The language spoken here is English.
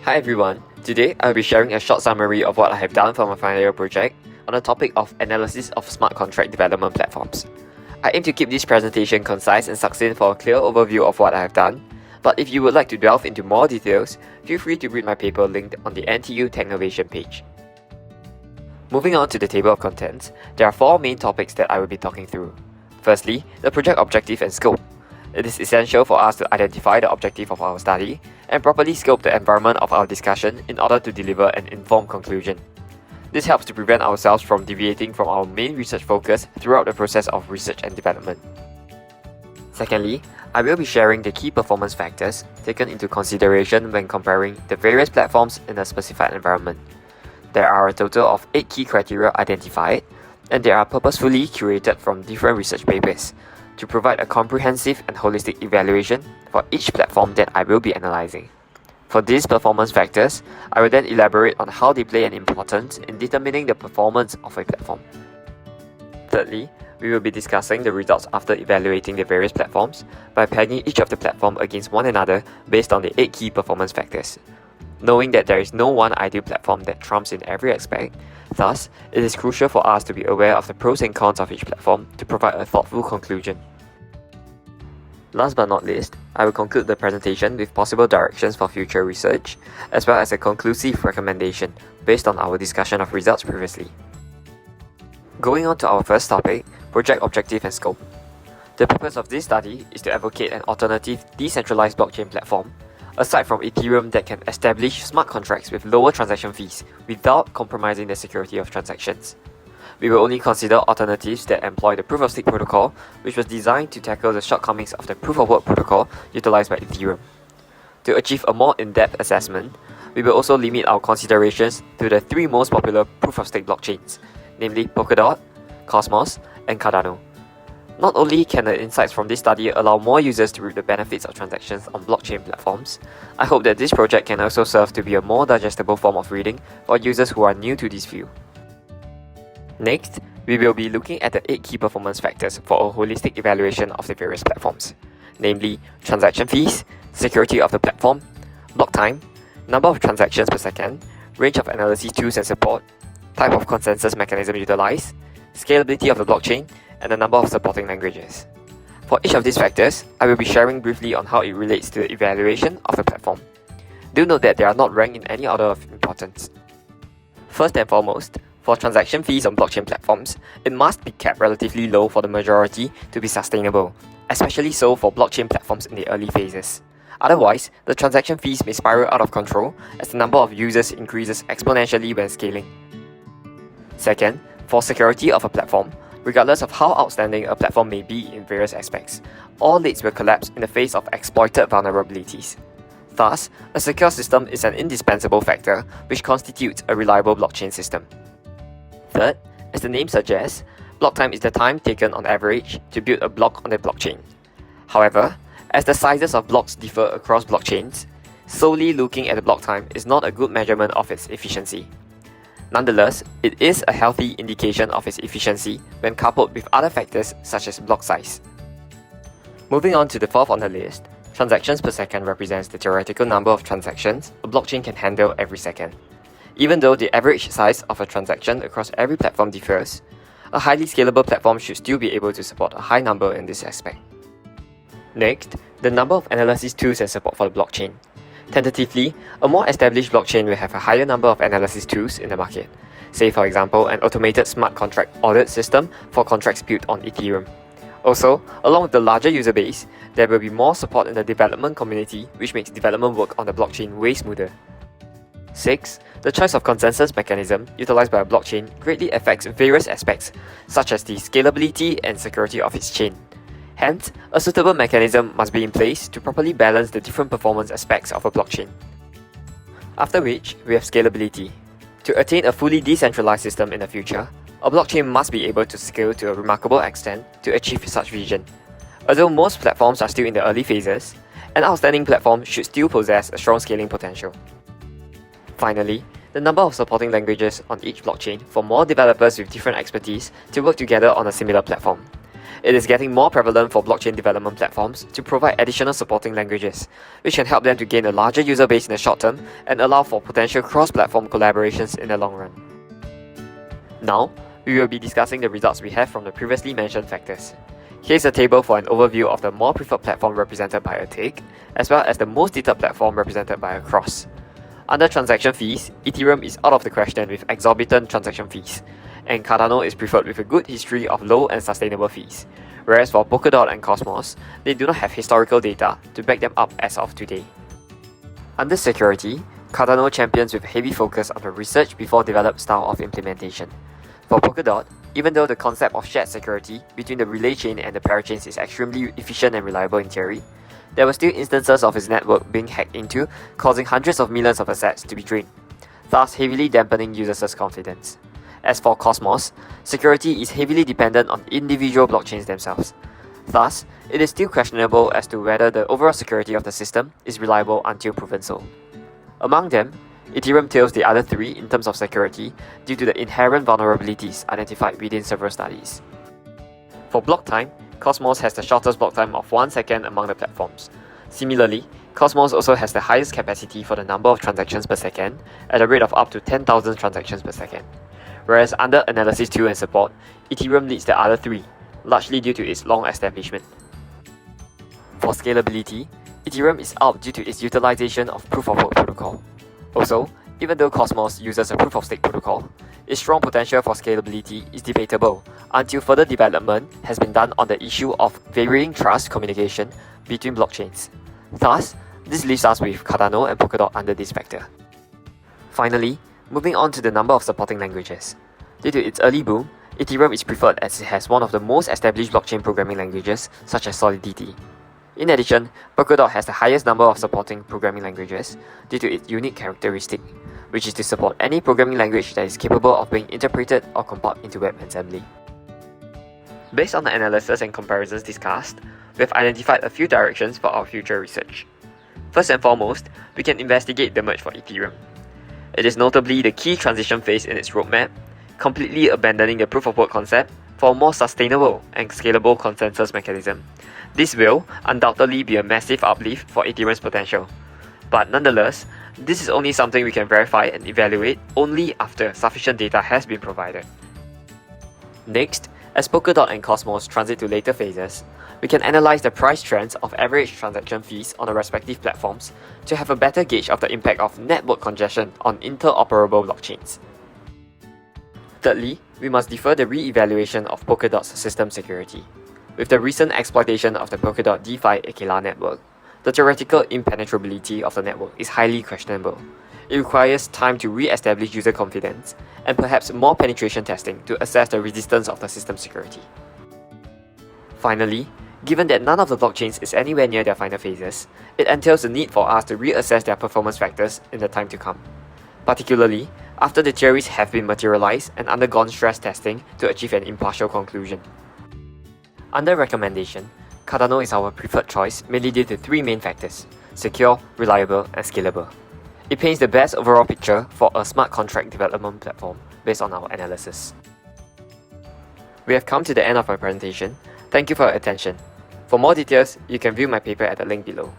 Hi everyone, today I'll be sharing a short summary of what I have done for my final year project on the topic of analysis of smart contract development platforms. I aim to keep this presentation concise and succinct for a clear overview of what I have done, but if you would like to delve into more details, feel free to read my paper linked on the NTU Technovation page. Moving on to the table of contents, there are 4 main topics that I will be talking through. Firstly, the project objective and scope. It is essential for us to identify the objective of our study and properly scope the environment of our discussion in order to deliver an informed conclusion. This helps to prevent ourselves from deviating from our main research focus throughout the process of research and development. Secondly, I will be sharing the key performance factors taken into consideration when comparing the various platforms in a specified environment. There are a total of 8 key criteria identified, and they are purposefully curated from different research papers to provide a comprehensive and holistic evaluation for each platform that I will be analyzing. For these performance factors, I will then elaborate on how they play an importance in determining the performance of a platform. Thirdly, we will be discussing the results after evaluating the various platforms by pegging each of the platform against one another based on the 8 key performance factors. Knowing that there is no one ideal platform that trumps in every aspect, thus, it is crucial for us to be aware of the pros and cons of each platform to provide a thoughtful conclusion. Last but not least, I will conclude the presentation with possible directions for future research, as well as a conclusive recommendation based on our discussion of results previously. Going on to our first topic, project objective and scope. The purpose of this study is to advocate an alternative decentralized blockchain platform, aside from Ethereum that can establish smart contracts with lower transaction fees without compromising the security of transactions. We will only consider alternatives that employ the proof-of-stake protocol, which was designed to tackle the shortcomings of the proof-of-work protocol utilized by Ethereum. To achieve a more in-depth assessment, we will also limit our considerations to the 3 most popular proof-of-stake blockchains, namely Polkadot, Cosmos, and Cardano. Not only can the insights from this study allow more users to reap the benefits of transactions on blockchain platforms, I hope that this project can also serve to be a more digestible form of reading for users who are new to this field. Next, we will be looking at the 8 key performance factors for a holistic evaluation of the various platforms, namely transaction fees, security of the platform, block time, number of transactions per second, range of analysis tools and support, type of consensus mechanism utilized, scalability of the blockchain, and the number of supporting languages. For each of these factors, I will be sharing briefly on how it relates to the evaluation of the platform. Do note that they are not ranked in any order of importance. First and foremost, for transaction fees on blockchain platforms, it must be kept relatively low for the majority to be sustainable, especially so for blockchain platforms in the early phases. Otherwise, the transaction fees may spiral out of control as the number of users increases exponentially when scaling. Second, for security of a platform, regardless of how outstanding a platform may be in various aspects, all leads will collapse in the face of exploited vulnerabilities. Thus, a secure system is an indispensable factor which constitutes a reliable blockchain system. Third, as the name suggests, block time is the time taken on average to build a block on the blockchain. However, as the sizes of blocks differ across blockchains, solely looking at the block time is not a good measurement of its efficiency. Nonetheless, it is a healthy indication of its efficiency when coupled with other factors such as block size. Moving on to the 4th on the list, transactions per second represents the theoretical number of transactions a blockchain can handle every second. Even though the average size of a transaction across every platform differs, a highly scalable platform should still be able to support a high number in this aspect. Next, the number of analysis tools and support for the blockchain. Tentatively, a more established blockchain will have a higher number of analysis tools in the market, say for example an automated smart contract audit system for contracts built on Ethereum. Also, along with the larger user base, there will be more support in the development community, which makes development work on the blockchain way smoother. 6. The choice of consensus mechanism utilized by a blockchain greatly affects various aspects, such as the scalability and security of its chain. Hence, a suitable mechanism must be in place to properly balance the different performance aspects of a blockchain. After which, we have scalability. To attain a fully decentralized system in the future, a blockchain must be able to scale to a remarkable extent to achieve such vision. Although most platforms are still in the early phases, an outstanding platform should still possess a strong scaling potential. Finally, the number of supporting languages on each blockchain for more developers with different expertise to work together on a similar platform. it is getting more prevalent for blockchain development platforms to provide additional supporting languages, which can help them to gain a larger user base in the short term and allow for potential cross-platform collaborations in the long run. Now, we will be discussing the results we have from the previously mentioned factors. Here's a table for an overview of the more preferred platform represented by a tick, as well as the most detailed platform represented by a cross. Under transaction fees, Ethereum is out of the question with exorbitant transaction fees, and Cardano is preferred with a good history of low and sustainable fees, whereas for Polkadot and Cosmos, they do not have historical data to back them up as of today. Under security, Cardano champions with heavy focus on the research before developed style of implementation. For Polkadot, even though the concept of shared security between the relay chain and the parachains is extremely efficient and reliable in theory, there were still instances of its network being hacked into, causing hundreds of millions of assets to be drained, thus heavily dampening users' confidence. As for Cosmos, security is heavily dependent on individual blockchains themselves. Thus, it is still questionable as to whether the overall security of the system is reliable until proven so. Among them, Ethereum tails the other three in terms of security due to the inherent vulnerabilities identified within several studies. For block time, Cosmos has the shortest block time of 1 second among the platforms. Similarly, Cosmos also has the highest capacity for the number of transactions per second at a rate of up to 10,000 transactions per second. Whereas under Analysis 2 and Support, Ethereum leads the other three, largely due to its long establishment. For scalability, Ethereum is out due to its utilization of Proof-of-Work protocol. Also, even though Cosmos uses a Proof-of-Stake protocol, its strong potential for scalability is debatable until further development has been done on the issue of varying trust communication between blockchains. Thus, this leaves us with Cardano and Polkadot under this factor. Finally, moving on to the number of supporting languages. Due to its early boom, Ethereum is preferred as it has one of the most established blockchain programming languages, such as Solidity. In addition, Polkadot has the highest number of supporting programming languages due to its unique characteristic, which is to support any programming language that is capable of being interpreted or compiled into WebAssembly. Based on the analysis and comparisons discussed, we have identified a few directions for our future research. First and foremost, we can investigate the merge for Ethereum. It is notably the key transition phase in its roadmap, completely abandoning the proof-of-work concept for a more sustainable and scalable consensus mechanism. This will undoubtedly be a massive uplift for Ethereum's potential. But nonetheless, this is only something we can verify and evaluate only after sufficient data has been provided. Next, as Polkadot and Cosmos transit to later phases, we can analyze the price trends of average transaction fees on the respective platforms to have a better gauge of the impact of network congestion on interoperable blockchains. Thirdly, we must defer the re-evaluation of Polkadot's system security. With the recent exploitation of the Polkadot DeFi Aquila network, the theoretical impenetrability of the network is highly questionable. It requires time to re-establish user confidence and perhaps more penetration testing to assess the resistance of the system security. Finally, given that none of the blockchains is anywhere near their final phases, it entails the need for us to reassess their performance factors in the time to come, particularly after the theories have been materialized and undergone stress testing to achieve an impartial conclusion. Under recommendation, Cardano is our preferred choice mainly due to three main factors: secure, reliable, and scalable. It paints the best overall picture for a smart contract development platform based on our analysis. We have come to the end of my presentation. Thank you for your attention. For more details, you can view my paper at the link below.